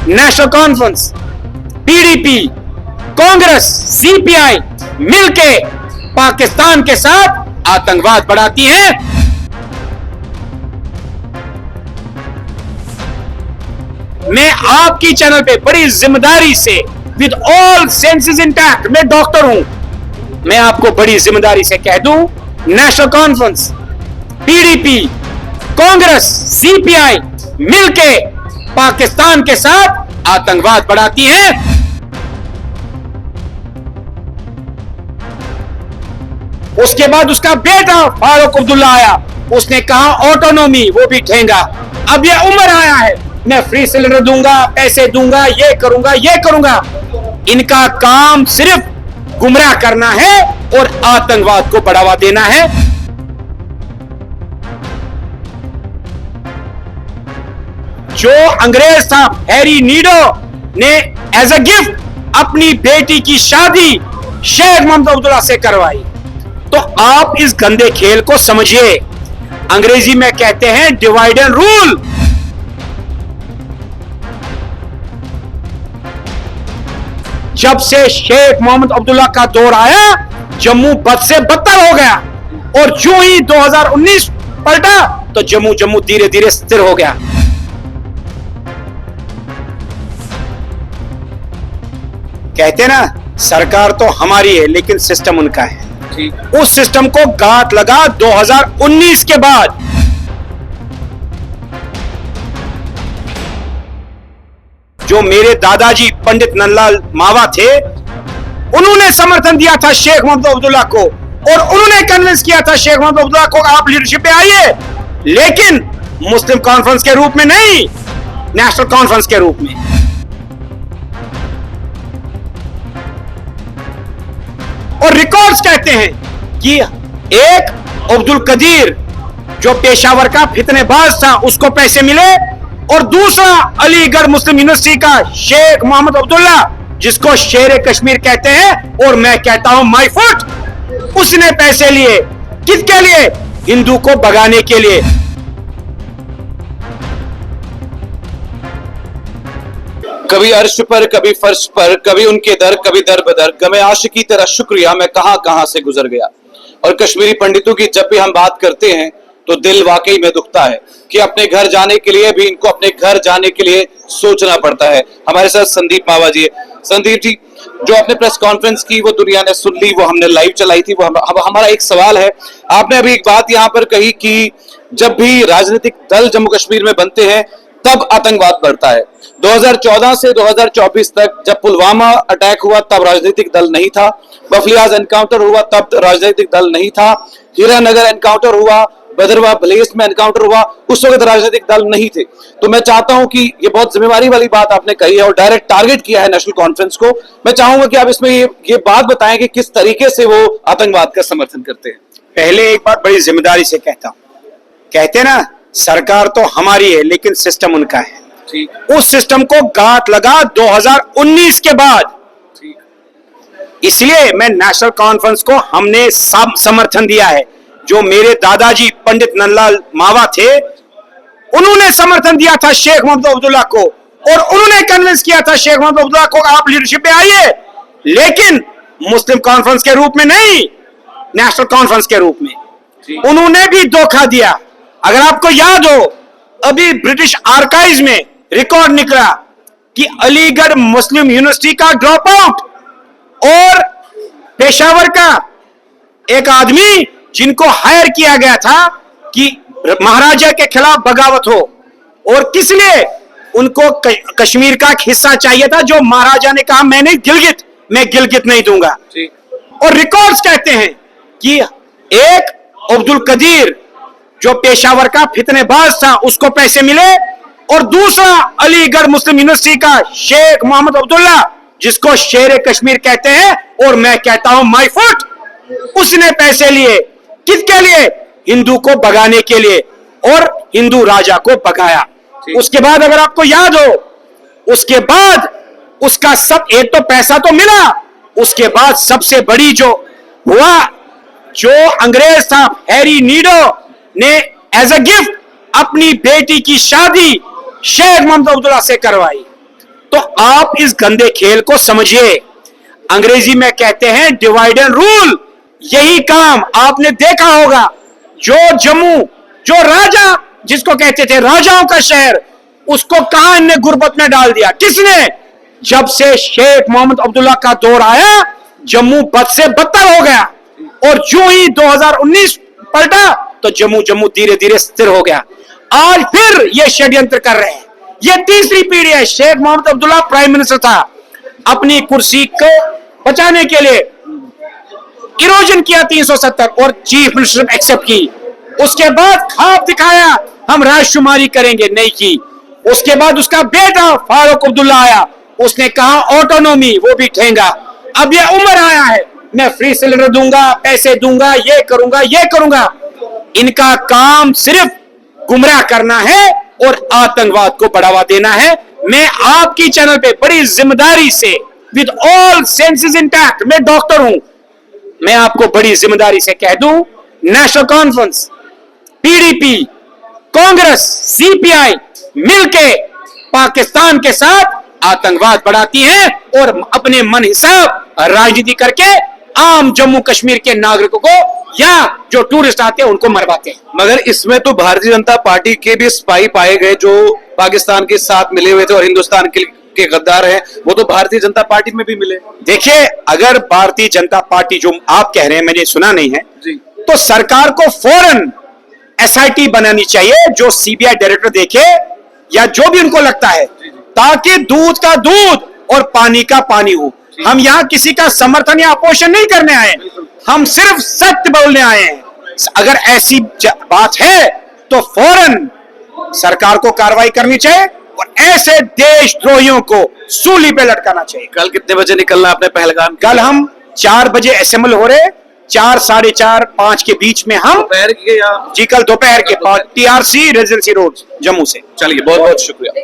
National conference, PDP, Congress, CPI मिलके पाकिस्तान के साथ आतंकवाद बढ़ाती हैं। मैं आपकी चैनल पे बड़ी जिम्मेदारी से, विद ऑल सेंसेस इंटैक्ट, मैं डॉक्टर हूं, मैं आपको बड़ी जिम्मेदारी से कह दूं, national conference, PDP, Congress, CPI मिलके पाकिस्तान के साथ आतंकवाद बढ़ाती हैं। उसके बाद उसका बेटा फारूक अब्दुल्ला आया, उसने कहा ऑटोनॉमी, वो भी ठेंगा। अब ये उम्र आया है, मैं फ्री सिलेंडर दूंगा, पैसे दूंगा, ये करूंगा, ये करूंगा। इनका काम सिर्फ गुमराह करना है और आतंकवाद को बढ़ावा देना है। जो अंग्रेज था हैरी नीडो ने एज अ गिफ्ट अपनी बेटी की शादी शेख मोहम्मद अब्दुल्ला से करवाई। तो आप इस गंदे खेल को समझिए। अंग्रेजी में कहते हैं डिवाइड एंड रूल। जब से शेख मोहम्मद अब्दुल्ला का दौर आया, जम्मू बद से बदतर हो गया, और जो ही 2019 पलटा तो जम्मू धीरे धीरे स्थिर हो गया। कहते ना, सरकार तो हमारी है लेकिन सिस्टम उनका है। उस सिस्टम को गांठ लगा 2019 के बाद। जो मेरे दादाजी पंडित नंदलाल मावा थे, उन्होंने समर्थन दिया था शेख मोहम्मद अब्दुल्ला को, और उन्होंने कन्विंस किया था शेख मोहम्मद अब्दुल्ला को आप लीडरशिप पे आइए, लेकिन मुस्लिम कॉन्फ्रेंस के रूप में नहीं, नेशनल कॉन्फ्रेंस के रूप में। और रिकॉर्ड्स कहते हैं कि एक अब्दुल कदीर जो पेशावर का फितनेबाज था, उसको पैसे मिले, और दूसरा अलीगढ़ मुस्लिम यूनिवर्सिटी का शेख मोहम्मद अब्दुल्ला, जिसको शेर कश्मीर कहते हैं और मैं कहता हूं माई फुट, उसने पैसे लिए। किसके लिए? हिंदू को भगाने के लिए। कभी अर्श पर, कभी फर्श पर, कभी उनके दर, कभी दर बदर, गमे आशिकी तेरा शुक्रिया, मैं कहां से गुजर गया। और कश्मीरी पंडितों की जब भी हम बात करते हैं तो दिल वाकई में दुखता है कि अपने घर जाने के लिए भी इनको अपने घर जाने के लिए सोचना पड़ता है। हमारे साथ संदीप मावा जी है। संदीप जी, जो आपने प्रेस कॉन्फ्रेंस की वो दुनिया ने सुन ली, वो हमने लाइव चलाई थी। वो हमारा एक सवाल है, आपने अभी एक बात यहाँ पर कही कि जब भी राजनीतिक दल जम्मू कश्मीर में बनते हैं तब आतंकवाद बढ़ता है। 2014 से 2024 तक जब पुलवामा अटैक हुआ तब राजनीतिक दल नहीं था, बफलियाज एनकाउंटर हुआ तब राजनीतिक दल नहीं था, हीरानगर एनकाउंटर हुआ, बदरवा प्लेस में एनकाउंटर हुआ, उस वक्त राजनीतिक दल नहीं थे। तो मैं चाहता हूं कि ये बहुत जिम्मेवारी वाली बात आपने कही है और डायरेक्ट टारगेट किया है नेशनल कॉन्फ्रेंस को। मैं चाहूंगा कि आप इसमें ये बात बताएं कि किस तरीके से वो आतंकवाद का समर्थन करते हैं। पहले एक बात बड़ी जिम्मेदारी से कहता हूं, कहते ना, सरकार तो हमारी है लेकिन सिस्टम उनका है। उस सिस्टम को गांठ लगा 2019 के बाद। इसलिए मैं नेशनल कॉन्फ्रेंस को हमने सब समर्थन दिया है। जो मेरे दादाजी पंडित नंदलाल मावा थे, उन्होंने समर्थन दिया था शेख मोहम्मद अब्दुल्ला को, और उन्होंने कन्विंस किया था शेख मोहम्मद अब्दुल्ला को आप लीडरशिप पे आइए, लेकिन मुस्लिम कॉन्फ्रेंस के रूप में नहीं, नेशनल कॉन्फ्रेंस के रूप में। उन्होंने भी धोखा दिया। अगर आपको याद हो, अभी ब्रिटिश आर्काइव्स में रिकॉर्ड निकला कि अलीगढ़ मुस्लिम यूनिवर्सिटी का ड्रॉप आउट और पेशावर का एक आदमी जिनको हायर किया गया था कि महाराजा के खिलाफ बगावत हो, और किस लिए? उनको कश्मीर का हिस्सा चाहिए था, जो महाराजा ने कहा मैं गिलगित नहीं दूंगा। और रिकॉर्ड्स कहते हैं कि एक अब्दुल कदीर जो पेशावर का फितनेबाज था, उसको पैसे मिले, और दूसरा अलीगढ़ मुस्लिम यूनिवर्सिटी का शेख मोहम्मद अब्दुल्ला, जिसको शेर कश्मीर कहते हैं और मैं कहता हूं माई फुट, उसने पैसे लिए। किसके लिए? हिंदू को भगाने के लिए, और हिंदू राजा को भगाया। उसके बाद अगर आपको याद हो, उसके बाद उसका सब, एक तो पैसा तो मिला, उसके बाद सबसे बड़ी जो हुआ, जो अंग्रेज था हैरी नीडो ने एज अ गिफ्ट अपनी बेटी की शादी शेख मोहम्मद अब्दुल्ला से करवाई। तो आप इस गंदे खेल को समझिए। अंग्रेजी में कहते हैं डिवाइड एंड रूल। यही काम आपने देखा होगा। जो जम्मू, जो राजा जिसको कहते थे राजाओं का शहर, उसको कहां इनने गुर्बत में डाल दिया? किसने? जब से शेख मोहम्मद अब्दुल्ला का दौर आया, जम्मू बद से बदतर हो गया। और जो ही 2019 पलटा तो जम्मू धीरे धीरे स्थिर हो गया। आज फिर ये षड्यंत्र कर रहे हैं। ये तीसरी पीढ़ी है। शेख मोहम्मद अब्दुल्ला प्राइम मिनिस्टर था, अपनी कुर्सी को बचाने के लिए इरोजन किया 370 और चीफ मिनिस्टर एक्सेप्ट की। उसके बाद ख्वाब दिखाया हम राजकुमारी करेंगे, नहीं की। उसके बाद उसका बेटा फारूक अब्दुल्ला आया, उसने कहा ऑटोनॉमी, वो भी ठेंगा। अब ये उम्र आया है, मैं फ्री सिलेंडर दूंगा, पैसे दूंगा, ये करूंगा। इनका काम सिर्फ गुमराह करना है और आतंकवाद को बढ़ावा देना है। मैं आपकी चैनल पे बड़ी जिम्मेदारी से, विद ऑल सेंसेस इंटैक्ट, मैं डॉक्टर हूं, मैं आपको बड़ी जिम्मेदारी से कह दूं, national conference, PDP, Congress, CPI मिलके पाकिस्तान के साथ आतंकवाद बढ़ाती हैं और अपने मन हिसाब राजनीति करके आम जम्मू कश्मीर के नागरिकों को या जो टूरिस्ट आते हैं उनको मरवाते हैं। मगर इसमें तो भारतीय जनता पार्टी के भी स्पाई पाए गए जो पाकिस्तान के साथ मिले हुए थे और हिंदुस्तान के गद्दार हैं, वो तो भारतीय जनता पार्टी में भी मिले। देखिए, अगर भारतीय जनता पार्टी जो आप कह रहे हैं मैंने सुना नहीं है जी, तो सरकार को फौरन एसआईटी बनानी चाहिए, जो सीबीआई डायरेक्टर देखे या जो भी उनको लगता है, ताकि दूध का दूध और पानी का पानी हो। हम यहाँ किसी का समर्थन या अपोजिशन नहीं करने आए, हम सिर्फ सत्य बोलने आए हैं। अगर ऐसी बात है तो फौरन सरकार को कार्रवाई करनी चाहिए और ऐसे देशद्रोहियों को सूली पे लटकाना चाहिए। कल कितने बजे निकलना है अपने पहलगाम? कल हम 4 बजे असेंबल हो रहे, 4, 4:30, 5 के बीच में हम दोपहर के या जी कल दोपहर के बाद TRC रेजिडेंसी रोड जम्मू से। चलिए, बहुत बहुत शुक्रिया।